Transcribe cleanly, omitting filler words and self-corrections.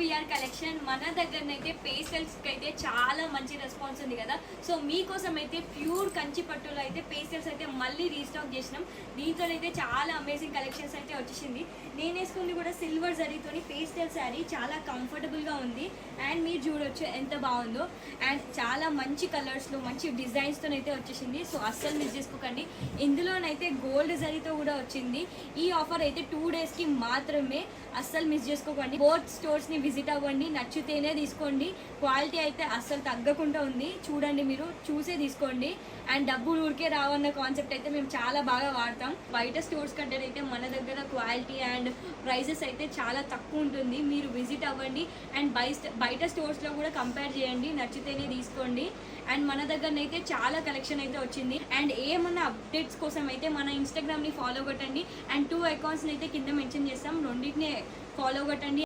VR collection మన దగ్గరనైతే పేస్టల్స్కి అయితే చాలా మంచి రెస్పాన్స్ ఉంది కదా. సో మీకోసం అయితే ప్యూర్ కంచి పట్టులో అయితే పేస్టల్స్ అయితే మళ్ళీ రీస్టాక్ చేసినాం. దీంతో అయితే చాలా అమేజింగ్ కలెక్షన్స్ అయితే వచ్చేసింది. నేను వేసుకుంది కూడా సిల్వర్ జరీతోని పేస్టల్ శారీ, చాలా కంఫర్టబుల్గా ఉంది. అండ్ మీరు చూడొచ్చు ఎంత బాగుందో. అండ్ చాలా మంచి కలర్స్లో మంచి డిజైన్స్తో అయితే వచ్చేసింది. సో అస్సలు మిస్ చేసుకోకండి. ఇందులోనైతే గోల్డ్ జరీతో కూడా వచ్చింది. ఈ ఆఫర్ అయితే 2 డేస్కి మాత్రమే, అస్సలు మిస్ చేసుకోకండి. బోత్ స్టోర్స్ని విజిట్ అవ్వండి, నచ్చితేనే తీసుకోండి. క్వాలిటీ అయితే అస్సలు తగ్గకుండా ఉంది, చూడండి, మీరు చూసే తీసుకోండి. అండ్ డబ్బులు ఊరికే రావన్న కాన్సెప్ట్ అయితే మేము చాలా బాగా వాడతాం. బయట స్టోర్స్ కంటే అయితే మన దగ్గర క్వాలిటీ అండ్ ప్రైజెస్ అయితే చాలా తక్కువ ఉంటుంది. మీరు విజిట్ అవ్వండి అండ్ బయట స్టోర్స్లో కూడా కంపేర్ చేయండి, నచ్చితేనే తీసుకోండి. అండ్ మన దగ్గరనైతే చాలా కలెక్షన్ అయితే వచ్చింది. అండ్ ఏమన్నా అప్డేట్స్ కోసం అయితే మన ఇన్స్టాగ్రామ్ని ఫాలో కొట్టండి. అండ్ 2 అకౌంట్స్ని అయితే కింద మెన్షన్ చేస్తాం, రెండింటిని ఫాలో కొట్టండి.